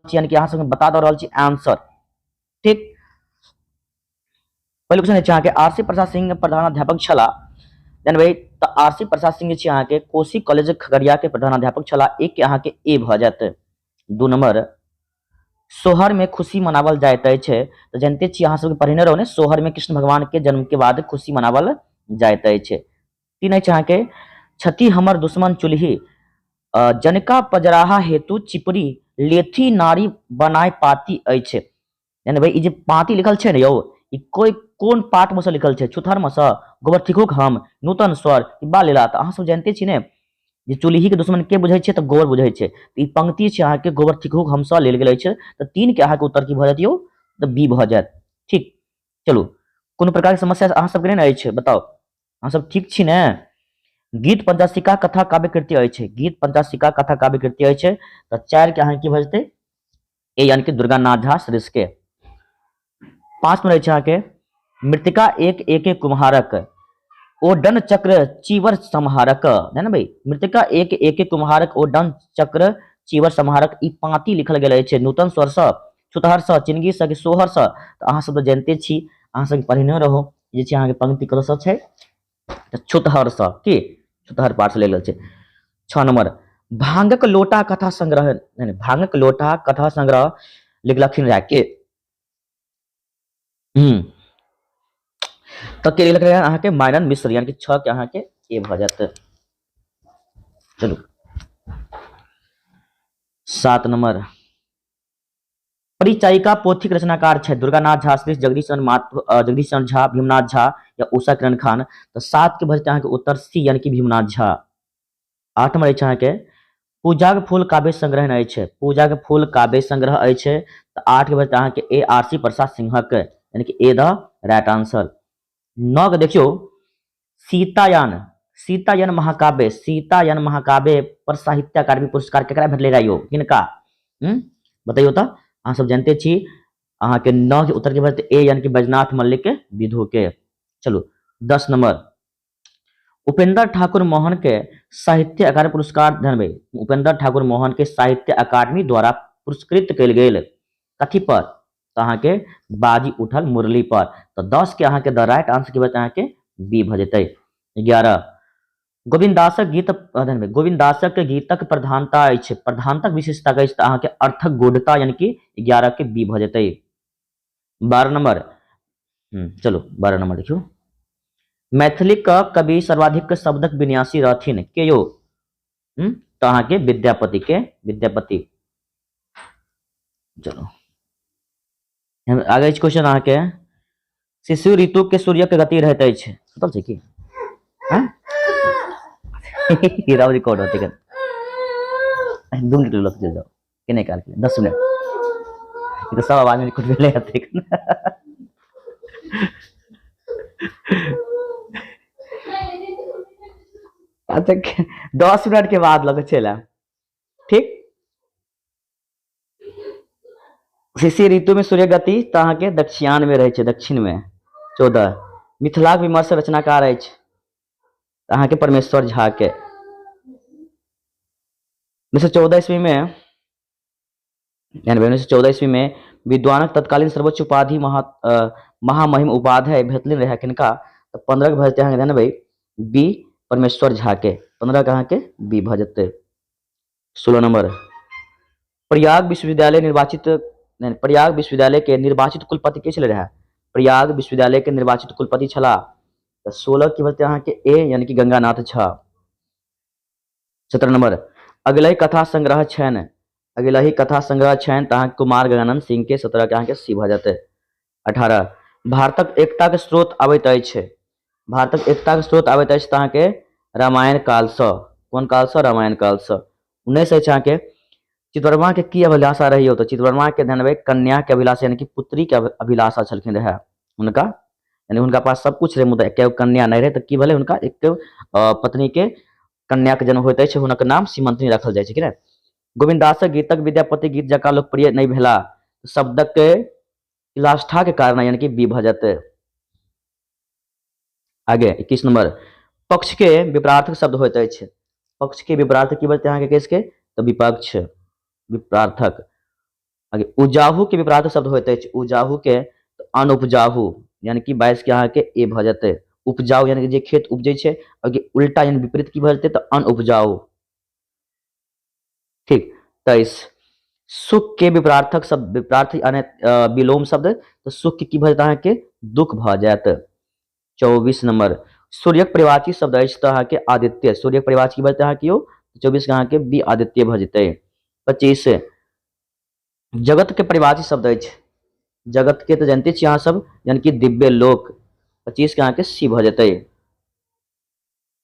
यानी कि यहाँ से बता दो रहल छी आंसर। ठीक, पहले क्वेश्चन है अहाँ के आर सी प्रसाद सिंह प्रधानाध्यापक छला। जानबै तो आर सी प्रसाद सिंह छी अहाँ के कोशी कॉलेज खगड़िया के प्रधानाध्यापक छला। एक के अहाँ के ए भ जायत। 2 नंबर, सोहर में खुशी मनावल जाइत अछि। तो जानते छी अहाँ सब पढ़ने रहो ने, सोहर में कृष्ण भगवान के जन्म के बाद खुशी मनावल जाइत अछि। 3 अछि अहाँ के छठी हमर दुश्मन चुल्ही, जनका पजराहा हेतु चिपरी लेथी नारी बनाय पाती अछि। यानी भाई ई जे पाती लिखल छै ने यौ, ई कोई कोन पाठ में से लिखल छै? छुथर में से, गोबर थिकुक हम, नूतन स्वर, बा लेला। तो अहाँ सब जानते छी ने जे चुल्ही के दुश्मन के बुझै छै? तो गोबर बुझै छै। तो ई पंक्ति छै अहाँ के गोबर थिकुक हम से लेल गेल अछि। तो 3 के अहाँ के उत्तर की भ जायत यौ? तो बी भ जायत। ठीक, चलू, कोनो प्रकार के समस्या अहाँ सब के नहीं अछि? बताओ, अहाँ सब ठीक छी ने? गीत पंचाशिका कथा काव्य कृति अछि। गीत पंचाशिका कथा काव्य कृति अछि। तो 4 के अहाँ की भ जेतै? ए यानी कि दुर्गा नाथ झा श्रेष्ठ के। 5 में रहे अहाँ के मृतिका एक एक कुम्हारक, ओ डन चक्र चीवर संहारक। है ना भाई, मृतिका एक एक कुम्हारक, ओ डन चक्र चीवर संहारक। ई पाती लिखल गेल अछि नूतन स्वर से, छुतहर से, चिनगी से, सोहर से। तो अहाँ सब तो जानते छी, अहाँ सब पढ़ने रहो जे छै अहाँ के पंक्ति कत से छै? छुतहर से, की छुतहर पाठ से लेल गेल छै। 6 नंबर, भांगक लोटा कथा संग्रह, भांगक लोटा कथा संग्रह लिखलखिन रहे के? तो के लिख रहे हैं अहाँ के माइनन मिश्र, यानी कि 6 के अहाँ के ए भ जात। चलो 7 नंबर, परिचायिका पोथी के रचनाकार छै दुर्गानाथ झा, श्री जगदीश चंद्र झा, भीमनाथ झा या उषा किरण खान। तो 7 के बचते अहाँ के उत्तर सी, यानी कि भीमनाथ झा। 8 नंबर अछि अहाँ के पूजा के फूल काव्य संग्रह नहीं छै। पूजा के फूल काव्य संग्रह अछि। तो 8 के बचते अहाँ के ए आर सी प्रसाद सिंहक, यानी कि ए द राइट आंसर। 9 के देखियो सीतायान, सीतायन महाकाव्य, सीतायन महाकाव्य पर साहित्य अकादमी पुरस्कार केकरा भेटले रहे यो? किनका? बताइयो तो, अहाँ सब जानते छी। अहाँ के 9 के उत्तर के बाद ए यानी कि बैजनाथ मल्लिक के विधु के। चलो 10 नंबर, उपेंद्र ठाकुर मोहन के साहित्य अकादमी पुरस्कार धनबे, उपेंद्र ठाकुर मोहन के साहित्य अकादमी द्वारा पुरस्कृत कल गेल कथी पर? तो अहाँ के बाजी उठल मुरली पर। तो 10 के अहाँ के द राइट आंसर के बाद अहाँ के बी भ जेतै। 11, गोविंदासक गीत, गोविंदासक गीतक प्रधानता अछि, प्रधानतक विशेषता अछि। तो अहाँ के अर्थक गूढ़ता, यानी कि 11 के बी भ जेतै। 12 नंबर, चलो 12 नंबर देखियो, मैथिली का कवि सर्वाधिक शब्दक विन्यासी रहथिन के यो? तो अहाँ के विद्यापति के, विद्यापति। चलो आगे क्वेश्चन अहाँ के शिशु ऋतु के सूर्य के गति रहते अछि, पता छै की? हीरा रिकॉर्ड होते कर 2 मिनट लग जाओ के नहीं काल 10 मिनट, तो सब आवाज में रिकॉर्ड ले आते कर। अच्छा 10 मिनट के बाद लगे चला। ठीक, शिशि ऋतु में सूर्य गति तो अहाँ के दक्षिणायन में रहे, दक्षिण में। 14, मिथिला विमर्श रचनाकार अछि अहाँ के परमेश्वर झा के। 1914 ईस्वी में, 1914 ईस्वी में विद्वानक तत्कालीन सर्वोच्च उपाधि महामहिम उपाध्याय भेटलिन रहे किनका? तो 15 के भजते अहाँ के भाई बी परमेश्वर झा के। 15 के अहाँ के बी भ जेतै। 16 नंबर, प्रयाग विश्वविद्यालय निर्वाचित, प्रयाग विश्वविद्यालय के निर्वाचित कुलपति के छले रहे? प्रयाग विश्वविद्यालय के निर्वाचित कुलपति छला। तो 16 की बचते अहाँ के ए, यानी कि गंगानाथ झा। 17 नंबर, अगिलही कथा संग्रह छन, अगिलही कथा संग्रह छन तो कुमार गजानन सिंह के। 17 के अहाँ के सी भ जाते। 18, भारतक एकता के स्रोत आबैत अछि, भारतक एकता के स्रोत आबैत अछि तो अहाँ के रामायण काल से। कोन काल से? रामायण काल से। 19 अछि अहाँ के चितवर्मा के की अभिलाषा रही हो? तो चितवर्मा के धनबे कन्या के अभिलाषा, यानी कि पुत्री के अभिलाषा छलखिन रहे उनका, यानी उनका पास सब कुछ रहे मुदा एक कन्या नहीं रहे। तो की भले उनका एक पत्नी के कन्या के जन्म होते है, हुनकर नाम सीमंतनी रखल जाय छै कि नहीं? गोविंदासक गीतक विद्यापति गीत जका लोकप्रिय नहीं भेला, शब्दक के इलाष्ठा के कारण, यानी कि बी भ जाते। आगे 21 नंबर, पक्ष के विपरार्थक शब्द होते है, पक्ष के विपरार्थक की बचते अहाँ के केस के? तो विपक्ष, विपरार्थक। आगे उजाहू के विपरीत शब्द होते हैं, उजाहू के तो अनुपजाहू यानी कि 22 के अहाँ के ए भ जेतै, उपजाऊ यानी कि जे खेत उपजै छै, आगे उल्टा यानी विपरीत की भ जेतै तो अनुपजाऊ। ठीक। 23 सुख के विपरार्थक शब्द विपरार्थी यानी विलोम शब्द तो सुख के की भ जेतै अहाँ के दुख भ जायत। 24 नंबर सूर्यक परिवाची शब्द अछि तो अहाँ के आदित्य, सूर्यक परिवाची की भ जेतै अहाँ के यो 24 के अहाँ के बी आदित्य भ जेतै। 25 जगत के परिवाची शब्द अछि, जगत के तो जानते छी अहाँ सब यानी कि दिव्य लोक, 25 के अहाँ के सी भ जेतै।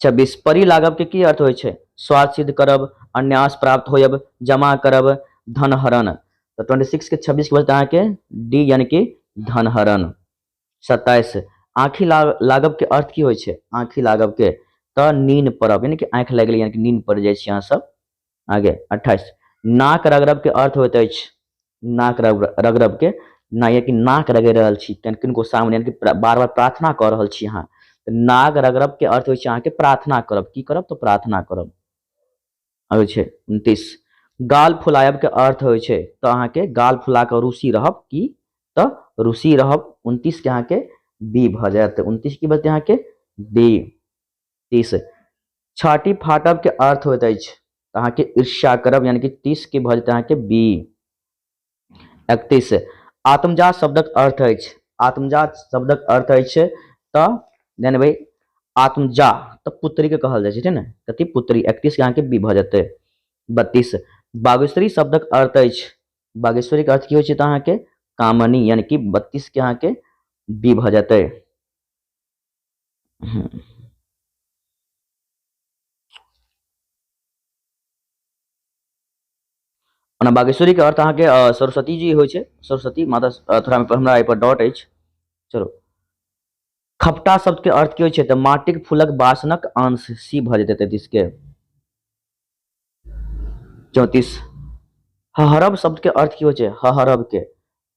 26 परिलागव के की अर्थ होइ छै, स्वार्थ सिद्ध करब, अन्यास प्राप्त होयब, जमा करब, धन हरण, तो 26 के 26 के बचता अहाँ के डी यानी कि धन हरण। 27 आँखि लागब के अर्थ की होइ छै, आँखि लागब के तो नींद पड़ब यानी कि आँखि लागि गेलै यानी कि नींद पड़ जाइ छै अहाँ सब। आगे 28 नाक रगरब के अर्थ होइत अछि, नाक रगरब के ना ये कि नाक रगड़ि रहल छी किनको सामने यानी कि बार बार प्रार्थना कऽ रहल छी अहाँ, तो नाक रगरब के अर्थ होइ छै अहाँ के प्रार्थना करब, की करब तो प्रार्थना करब। आबै छै 29 गाल फुलायब के अर्थ होइ छै तो अहाँ के गाल फुला कऽ रुसी रहब, की तो रुसी रहब, 29 के अहाँ के बी भ जायत, 29 की बचतै अहाँ के बी। 30 छाती फाटब के अर्थ होइत अछि अहाँ के ईर्ष्या करब यानी कि 30 के भ जेतै अहाँ के बी। 31 आत्मजा शब्दक अर्थ अछि, आत्मजा शब्दक अर्थ अछि तो जानबै आत्मजा तो पुत्री के कहल जाइ छै, ठीक ने, कथी पुत्री, 31 के अहाँ के बी भ जेतै। 32 बागेश्वरी शब्दक अर्थ अछि, बागेश्वरी के अर्थ की होइ छै तो अहाँ के कामनी यानी कि 32 के अहाँ के बी भ जेतै। ओना बागेश्वरी के अर्थ अहाँ के सरस्वती जी होइ छै, सरस्वती माता, थोड़ा हमरा एहि पर डॉट अछि। चलो खपटा शब्द के अर्थ की होइ छै तो माटिक फूलक बासनक अंश, सी भ जेतै 33 के। 34 हहरब शब्द के अर्थ की होइ छै, हहरब के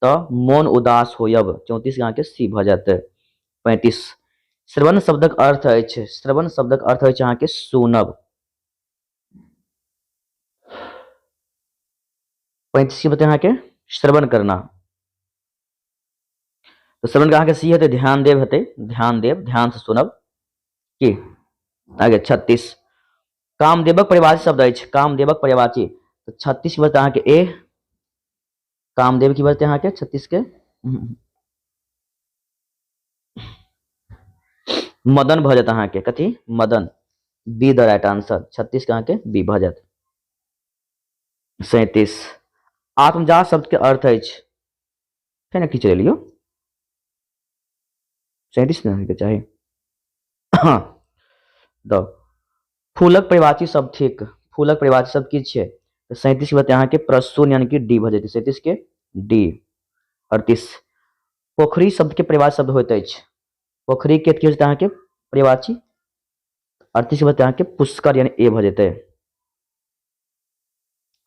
तो मोन उदास होयब, 34 के अहाँ के सी भ जेतै। 35 श्रवण शब्दक अर्थ अछि, श्रवण शब्दक अर्थ होइ छै अहाँ के सुनब, 35 की बते अहाँ के श्रवण करना, तो श्रवण के अहाँ के सी हेतै ध्यान देव हेतै, ध्यान देव, ध्यान से सुनब की। आगे 36 कामदेवक परिवाची शब्द अछि, कामदेवक परिवाची तो 36 की बचतै अहाँ के ए, कामदेव की बचतै अहाँ के 36 के मदन भ जेतै अहाँ के, कथी Madan, B the right answer, 36 के अहाँ के बी भ जेतै। 37 आत्मजा शब्द के अर्थ अछि, फेर की चलि लियो 37 ने के चाही द फूलक परिवाची शब्द, ठीक, फूलक परिवाची शब्द की छै तो 37 के बते अहाँ के प्रसून यानी कि डी भ जेतै, 37 के डी। 38 पोखरी शब्द के परिवाची शब्द होइत अछि, पोखरी के की होतै अहाँ के परिवाची, 38 के बते अहाँ के पुष्कर यानी ए भ जेतै।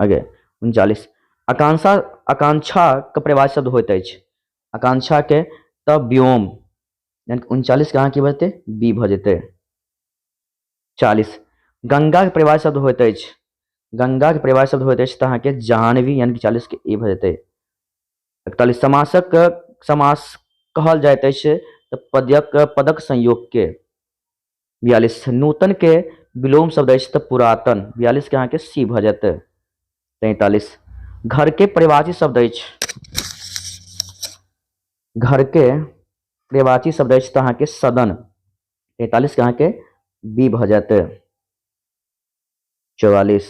आगे 39 आकांक्षा, आकांक्षा के परिवाची शब्द होइत अछि, आकांक्षा के तो व्योम यानी 39 के अहाँ की बचतै बी भ जेतै। 40 गंगा के परिवाची शब्द होइत अछि, गंगा के परिवाची शब्द होइत अछि तो अहाँ के जाह्नवी यानी कि 40 के ए भ जेतै। 41 समासक समास कहल जाइत अछि तो पदक, पदक संयोग के। 42 नूतन के विलोम शब्द अछि तो पुरातन, 42 के अहाँ के सी भ जेतै। 43 घर के परिवाची शब्द अछि, घर के परिवाची शब्द अछि तो अहाँ के सदन, 43 के अहाँ के बी भ जेतै। 44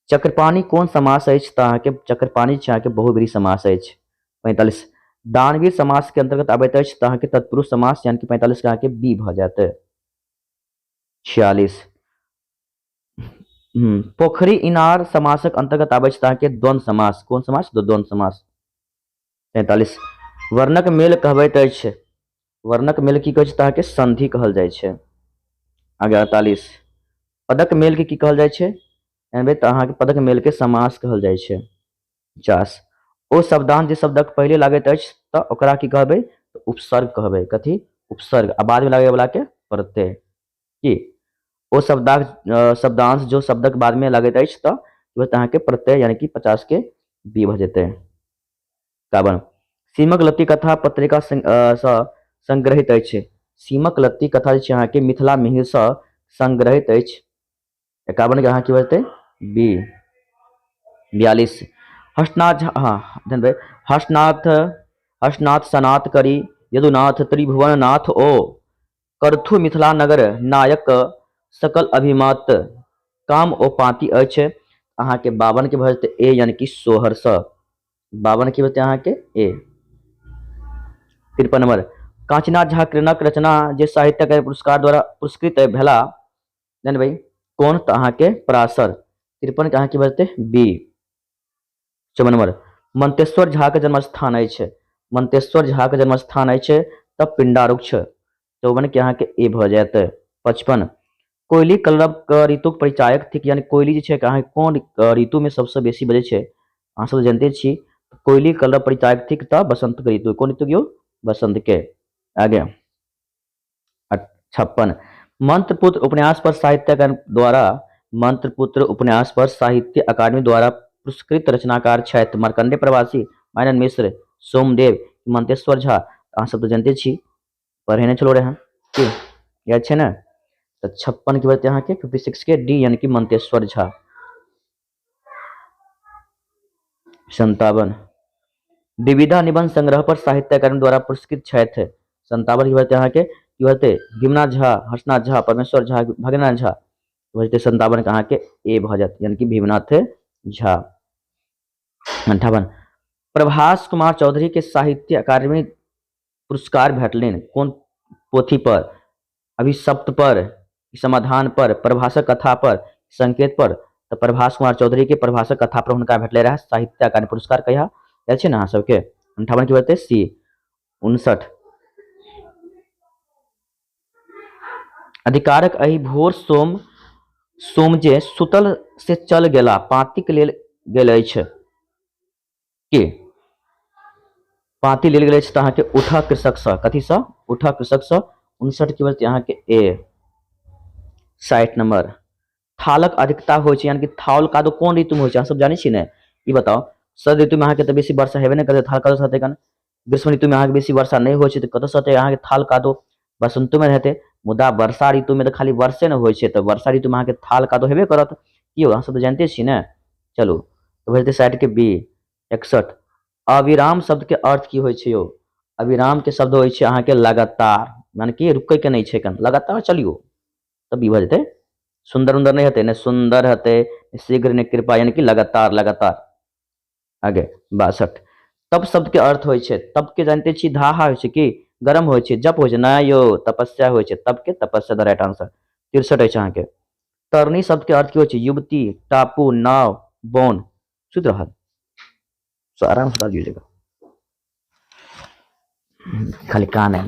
चक्रपाणी कोन समास अछि तो अहाँ के चक्रपाणी छै अहाँ के बहुब्रीहि समास अछि। 45 दानवीर समास के अंतर्गत आबैत अछि तो अहाँ के तत्पुरुष समास यानी कि 45 के अहाँ के बी भ जेतै। 46 पोखरी इनार समासक अंतर्गत आबै छै तो अहाँ के द्वंद्व समास, कोन समास द्वंद्व समास। 43 वर्णक मेल कहबैत अछि, वर्णक मेल की कहै छै तो अहाँ के संधि कहल जाइ छै। आगे 48 पदक मेल के की कहल जाइ छै, जानबै तो अहाँ के पदक मेल के समास कहल जाइ छै। 50 ओ शब्दांश जे शब्दक पहले लागैत अछि तो ओकरा की कहबै तो उपसर्ग कहबै, कथी उपसर्ग, आ बाद में लागे वाला के प्रत्यय, की ओ शब्दांश जो शब्दक बाद में लागैत अछि तो अहाँ के प्रत्यय यानी कि 50 के बी भ जेतै। कावन सीमक लत्ती कथा पत्रिका सँ संग्रहित अछि। सीमक लत्ती कथा जे छै अहाँके मिथिला मिहिर सँ संग्रहित अछि। 51 के अहाँ की बजतै बी। 42 हर्षनाथ हाँ ध्यान देबै हर्षनाथ सनाथ करी यदुनाथ त्रिभुवन नाथ ओ करथु मिथिला नगर नायक सकल अभिमत काम ओ पाती अछि। अहाँके 52 के भऽ जेतै ए यानी कि सोहर सँ। 52 की बजतै अहाँके ए। 53 नंबर कांचीनाथ झा कृणक रचना जे साहित्य अकादमी पुरस्कार द्वारा पुरस्कृत भेला जानबै कोन तऽ अहाँके पराशर। 53 के अहाँके बजतै बी। 54 नंबर मंतेश्वर झा के जन्मस्थान अछि। मंतेश्वर झा के जन्मस्थान अछि तब पिंडारुक्ष। 54 के अहाँके ए भऽ जायत। 55 कोयली कलरव क ऋतुक परिचायक थिक यानी कोयली जे छै अहाँके कोन ऋतु में सबसे बेसी बजै छै अहाँ सब जानते छी। कोयली कलरव परिचायक थिक तऽ बसंत के ऋतु कोन ऋतु यौ बसंत के। आगे 56 मंत्रपुत्र उपन्यास पर साहित्य अकादमी द्वारा मंत्रपुत्र उपन्यास पर साहित्य अकादमी द्वारा पुरस्कृत रचनाकार छथि मार्कंडेय प्रवासी मानन मिश्र सोमदेव मंतेश्वर झा। अहाँ सब तो जानते छी पढ़ेने छलो रहे की याद छै ने। तो 56 की बात यहाँ के 56 के डी यानी कि मंतेश्वर झा। 57 विविधा निबंध संग्रह पर साहित्य अकादमी द्वारा पुरस्कृत छथि। 57 की बात यहाँ के भीमनाथ झा हर्षनाथ झा परमेश्वर झा भगनाथ झा। 57 कहाँ के ए भ जात यानी कि भीमनाथ झा। 58 प्रभास कुमार चौधरी के साहित्य अकादमी पुरस्कार भेटलनि कोन पोथी पर अभिशप्त पर समाधान पर प्रभाषक कथा पर संकेत पर। तो प्रभास कुमार चौधरी के प्रभाषक कथा पर हुनका भेटले रहे साहित्य अकादमी पुरस्कार कहिया याद छै ने अहाँ सबके। 58 की बजतै सी। 59 अधिकारक एहि भोर सोम जे सुतल से चल गेला पातिक लेल गेल अछि के पाती लेल गेल अछि तऽ अहाँके उठा कृषक सँ कथी सँ उठा कृषक सँ। 59 की बजतै अहाँके ए। 60 नंबर थालक अधिकता होइ छै यानी कि थाल कादो कोन ऋतु में होइ छै अहाँ सब जानै छी ने ई बताओ। शरद ऋतु में अहाँके तऽ बेसी वर्षा हेबे नहि करतै थाल कादो हेतै कन। ग्रीष्म ऋतु में अहाँके बेसी वर्षा नहीं होइ छै तऽ कतऽ सँ हेतै अहाँके थाल कादो बसंतो में हेतै। मुदा वर्षा ऋतु में तऽ खाली वर्षे न होइ छै तऽ वर्षा ऋतु में अहाँके थाल कादो हेबे करत की अहाँ सब तऽ जानते छी ने। चलू तो भऽ जेतै 60 के बी। 61 अविराम शब्द के अर्थ की होइ छै यौ। अविराम के शब्द होइ छै अहाँके लगातार यानी कि रुकै के नहीं छै कन लगातार चलियो तब ई भऽ जेतै। सुंदर उन्दर नहीं हेतै ने सुंदर हेतै शीघ्र ने कृपा यानी कि लगातार लगातार। आगे 62 तप शब्द के अर्थ होइ छै तप के जानते छी धाहा होइ छै कि गरम होइ छै जप होइ छै ना यौ तपस्या होइ छै तप के तपस्या द राइट आंसर। 63 अछि अहाँके तरनी शब्द के अर्थ की होइ छै युवती टापू नाव बन सुत रहल। सो आराम से बात कीजिएगा खाली कान है।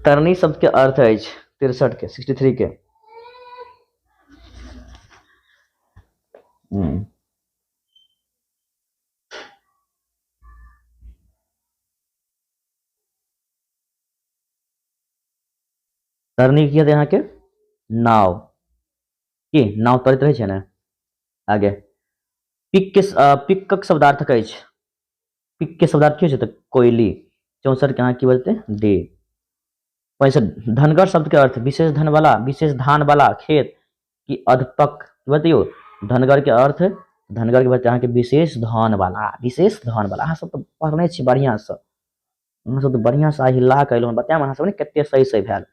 तरनी शब्द के अर्थ अछि 63 के 63 के तरनी की यहाँ के नाव की नाव तरैत रहे छै ने। आगे पिक्कक शब्दार्थ अछि पिक के शब्दार्थ की होइ छै तऽ कोयली। 64 के अहाँ की बजतै डी। 65 धनगर शब्द के अर्थ विशेष धन वाला विशेष धान वाला खेत की अधपक बतियो। धनगर के अर्थ धनगर के बच्चा अहाँके विशेष धन वाला अहाँ सब तो पढ़ने छी बढ़िया से अहाँ सब तो बढ़िया से हिला के अयलहुँ बतायब अहाँ सब ने कते सही सही भेल।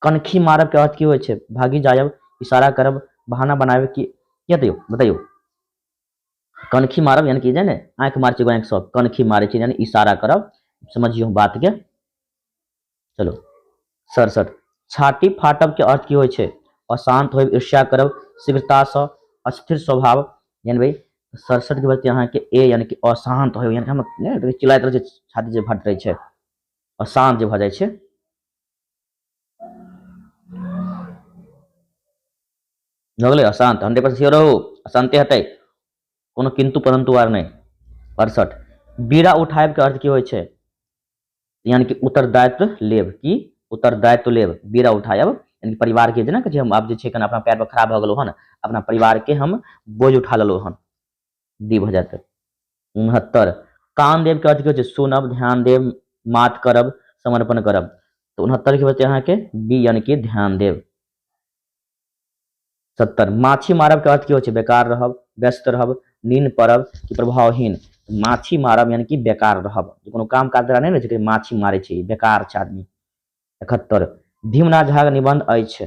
कनखी मारब के अर्थ की होइ छै भागी जायब इशारा करब बहाना बनाबे की बताइयो। कनखी मारब यानी कि ने आंख मार छै आंख सब कनखी मारे छै यानी इशारा करब समझियो बात के। चलो 67 छाती फाटब के अर्थ की होइ छै अशांत होब ईर्ष्या करब शीघ्रता से अस्थिर स्वभाव यानी भाई 67 के बाद यहाँ के ए यानी कि अशांत हो यानी हम चिल्लाइत रहे छै छाती जे फट रहे छै अशांत जे भ जाइ छै। हो गेलै अशांत 100% श्योर रहू अशांते हेतै कोनो किंतु परंतु आर नहीं। 68 बीड़ा उठायब के अर्थ की होय छै, यानी कि उत्तरदायित्व लेब, की उत्तरदायित्व लेब, बीड़ा उठायब यानी परिवार के जेना कि हम आब जे छै कने अपना पैर पर खड़ा भ गेलौ हन, अपना परिवार के हम बोझ उठा लेलौ हन, दी भ जायत। 69 कान देब के अर्थ की होय छै, सुनब, ध्यान देब, मात करब, समर्पण करब। तो 69 की होय छै अहाँ के बी यानी कि ध्यान देब। 70 माछी मारब के अर्थ की होय छै, बेकार रहब, व्यस्त रहब, नींद पड़ब कि प्रभावहीन। माछी मारब यानी कि बेकार रहब, कोनो काम काज द्वारा नहीं रहे छै माछी मारे छै, बेकार छै आदमी। 71 भीमनाथ झा के निबंध अछि,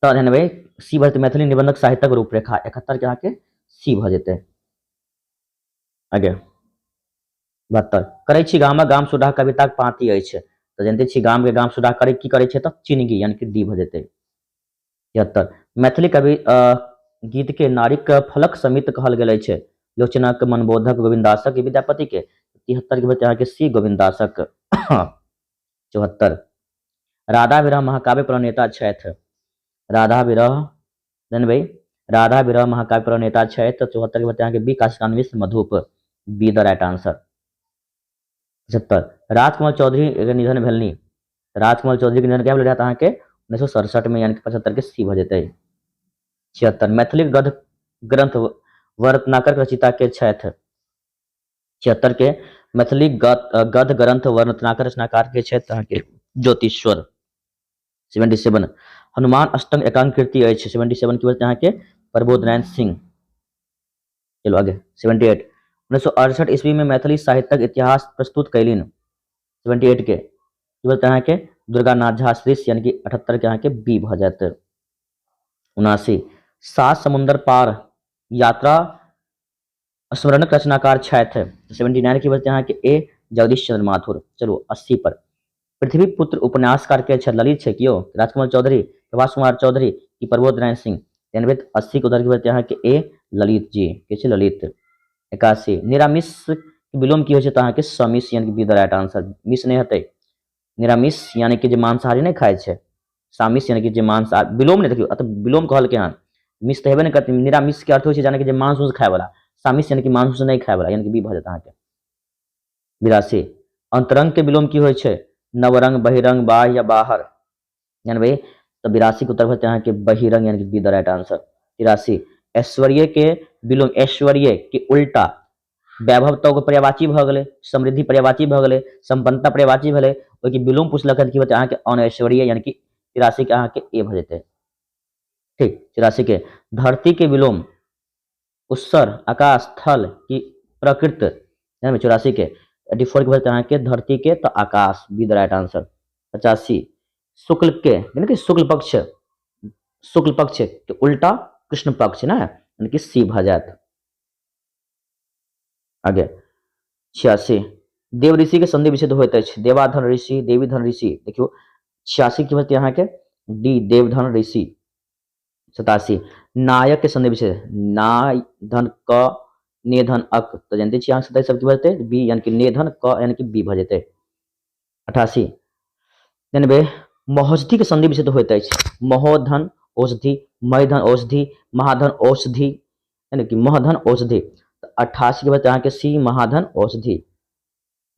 तो ध्यान देबै सी भजते मैथिली निबंधक साहित्यक रूपरेखा। 71 के अहाँ के सी भ जेतै। आगे 72 करै छी गामक गाम सुधा कविताक पाँति अछि, तो जानते छी गाम के गाम सुधा करे की करे छै, तो चिनगी यानी कि डी भ जेतै। 73 मैथिली कवि गीत के नारिक फलक समित कहल गेल छै, लोचनक, मनबोधक, गोविंदासक, विद्यापति के। 73 के बच्चे के सी गोविंदासक। 74 राधा विरह महाकाव्य प्रणेता छथि, राधा विरह जानबै राधा विरह महाकाव्य प्रणेता छथि, तो 74 के बच्चे के बी Kashikanand Mishra Madhup, be the right answer. 75 Rajkamal Chaudhary के निधन भेलनी, राजकमल चौधरी के निधन क्या भेल अहाँ के 1967 में, यानी कि 75 के सी भ जेतै। 76 मैथिली गद्य ग्रंथ वर्णनाकर रचिता के छथि, 76 के मैथिली गद्य ग्रंथ वर्णनाकर रचनाकार के छथि अहाँ के ज्योतिश्वर। 77 हनुमान अष्टक एकांक कृति अछि, 77 की वजह अहाँ के प्रबोध नारायण सिंह। चलो आगे 78 1968 ईस्वी में मैथिली साहित्यक इतिहास प्रस्तुत कैलिन, 78 के वजह अहाँ के दुर्गा नाथ झा श्रीष, यानी कि 78 के अहाँ के बी भ जायत। 79 सात समुंदर पार यात्रा स्मरणक रचनाकार छथि, 79 की वजह अहाँ के ए जगदीश चंद्र माथुर। चलो 80 पर पृथ्वी पुत्र उपन्यासकार के छथि, ललित छै कियो, राजकमल चौधरी, प्रभास कुमार चौधरी की प्रबोध नारायण सिंह। 93 80 के उधर की वजह अहाँ के ए ललित जी के छै ललित। 81 निरामिष के विलोम की होय छै, तो अहाँ के समिष यानी कि B the right answer, miss नहीं हतै। निरामिष यानी कि जे मांसाहारी नहीं खाय छै, सामिष यानी कि जे मांसाहारी, विलोम नहीं देखियो अत विलोम कहल के हन, मिस तो हेबे नहीं करती। निरामिष के अर्थ होय छै जाने कि जे मांस उस खाय वाला, सामिष यानी कि मांस उस नहीं खाय वाला, यानी कि बी भ जाता अहाँ के। 82 अंतरंग के विलोम की होय छै, नवरंग, बहिरंग, बाह्य या बाहर, जानबै तो 82 के उत्तर होते अहाँ के बहिरंग यानी कि बी द राइट आंसर। 83 ऐश्वर्य के विलोम, ऐश्वर्य के उल्टा वैभव तो पर्यायवाची भ गेलै, समृद्धि पर्यायवाची भ गेलै, संपन्नता पर्यायवाची भेलै, ओहि के विलोम पूछलक की होते अहाँ के अनैश्वर्य यानी कि 83 के अहाँ के ए भ जेतै। ठीक 84 के धरती के विलोम उत्सर, आकाश, थल की प्रकृत, 84 के 84 के वजह अहाँ के धरती के तो आकाश, बी द राइट आंसर। 85 शुक्ल के यानी कि शुक्ल पक्ष के उल्टा कृष्ण पक्ष ना, यानी कि सी भ जायत। आगे 86 देव ऋषि के संधि विच्छेद होइत अछि, देवाधन ऋषि, देवीधन ऋषि। देखियो 86 की वजह अहाँ के डी देवधन ऋषि। 87 नायक के संधि विच्छेद, नाय धन क ने धन अक, तो जानते छी अहाँ 27 सबकी वजह बी यानी कि ने धन क यानी कि बी भ जेतै। 88 जानबे महोषधि के संधि विच्छेद होइत अछि, महोधन औषधि, मयधन औषधि, महाधन औषधि, यानी कि महधन औषधि। 88 के बाद अहाँ के सी महाधन औषधि।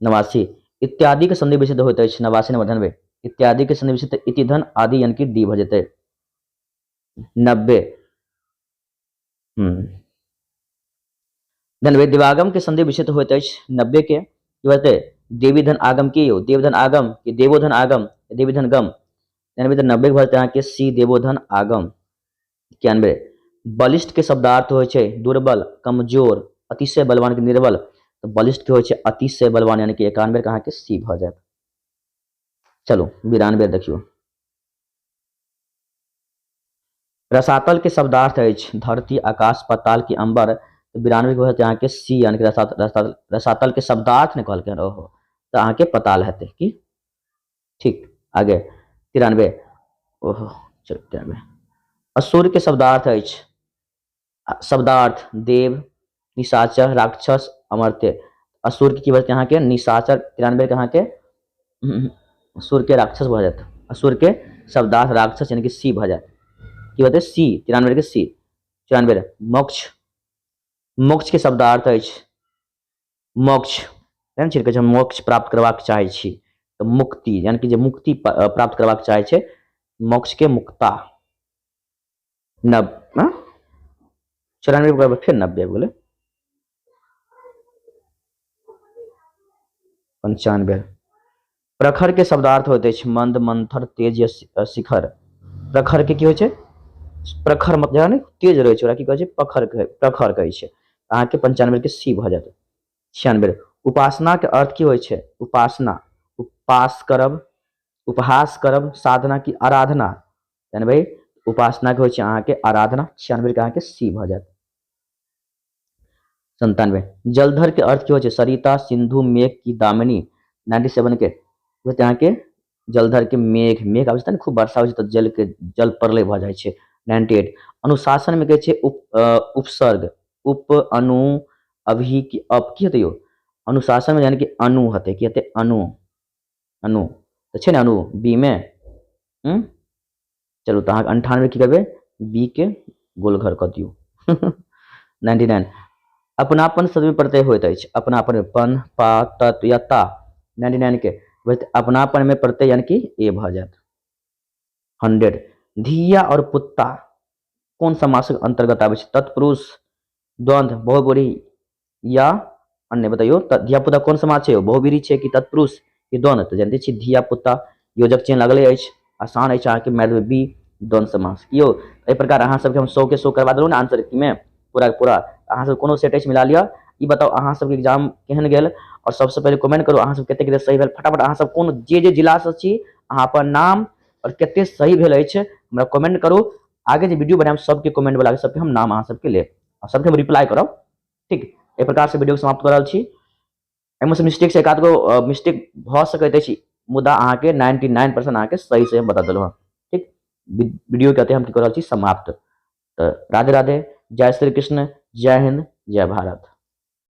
89 इत्यादि के संधि विच्छेद होइत अछि, 89 99 इत्यादि के संधि विच्छेद इति धन आदि यानी कि डी भ जेतै। 90 90 दिवागम के संधि विच्छेद होइत अछि, 90 के की होतै देवी धन आगम की यो, देवधन आगम कि देवोधन आगम, देवीधन गम। 90 तो 90 के बाद अहाँ के सी देवोधन आगम। 91 बलिष्ठ के शब्दार्थ होय छै दुर्बल, कमजोर, अतिशय बलवान के निर्बल, तो बलिष्ठ के होय छै अतिशय बलवान, यानी कि 91 के अहाँ के सी भ जायत। चलो 92 देखियो रसातल के शब्दार्थ अछि धरती, आकाश, पाताल की अंबर, तो 92 के होत अहाँ के सी, यानी कि रसातल के शब्दार्थ ने कहल के रहो, तो अहाँ के पताल हेतै की। ठीक आगे 93 ओहो चलो 93 असुर के शब्दार्थ अछि, शब्दार्थ देव, निशाचर, राक्षस, अमर्त्य। असुर की वजह अहाँ के निशाचर, 93 के अहाँ के असुर के राक्षस भ जायत, असुर के शब्दार्थ राक्षस यानी कि सी भ जायत की होतै सी, 93 के सी। 94 मोक्ष मोक्ष के शब्दार्थ अछि मोक्ष, जानै छियै कहै छै मोक्ष प्राप्त करबाक चाहै छी तऽ मुक्ति, यानी कि जे मुक्ति प्राप्त करबाक चाहै छै, मोक्ष के मुक्ता। नब 94 फिर 90 बोले 95। प्रखर के शब्दार्थ होइत अछि मंद, मंथर, तेज या शिखर। प्रखर के की होइ छै? प्रखर मतलब यानी तेज रहै छै, ओकरा की कहै छै? प्रखर कहै छै। अहाँके 95 के सी भऽ जायत। 96 उपासना के अर्थ की होइ छै? उपासना, उपास करब, उपहास करब, साधना की आराधना, यानी भाई उपासना के होइ छै अहाँके आराधना। 96 के अहाँके सी भऽ जायत। 97 जलधर के अर्थ की होइ छै? सरिता, सिंधु, मेघ की दामिनी। 97 के अहाँके जलधर के मेघ, मेघ आबै छै ने खूब वर्षा होइ छै तऽ जल प्रलय भऽ जाइ छै। 98 अनुशासन में कहै छै उपसर्ग, उप, अनु, अभी की अप की हेतै यौ? अनुशासन में यानी कि अनु हेतै, की हेतै? अनु, अनु तऽ छै ने अनु बी में। चलू तऽ अहाँके 98 की करबै? बी के गोल घर कऽ दियौ। 99 अपनापन सदी प्रत्यय होइत अछि, अपनापन में पन, पा, तत् या ता। 99 के अपनापन में प्रत्यय यानी कि ए भऽ जायत। 100 धिया और पुत्ता कौन समासक अंतर्गत आबै छै? तत्पुरुष, द्वंद्व, बहुब्रीहि या अन्य बताइयो। धिया पुता कौन समाज छै? बहुब्रीहि छै कि तत्पुरुष कि द्वंद्व? तऽ जानते छी धिया पुता योजक चिन्ह लगले अछि, आसान अछि अहाँके मैथ में बी द्वंद्व समास। यौ एहि प्रकार अहाँ सबके हम 100 के 100 करवा देलहुँ ने आंसर में पूरा के पूरा। अहाँ सब कोनो सेट अछि मिला लिअ। ई बताओ अहाँ सबके एग्जाम केहन गेल, और सबसे पहले कमेंट करू अहाँ सब कते सही भेल। फटाफट अहाँ सब कोन जे जिला से छी अहाँ अपन नाम और कते सही भेल अछि हमरा कमेंट करू। आगे जे वीडियो बनाएब सबके कमेंट वाला सबके हम नाम अहाँ सबके लेब और सबके हम रिप्लाई करब। ठीक, एहि प्रकार से वीडियो समाप्त कर रहल छी। एहिमे से मिस्टेक से एक आध गो मिस्टेक भऽ सकैत अछि, मुदा अहाँके 99% अहाँके सही से हम बता देलहुँ। ठीक, वीडियो के हम की कर रहल छी समाप्त। तो राधे राधे, जय श्री कृष्ण, जय हिंद, जय भारत।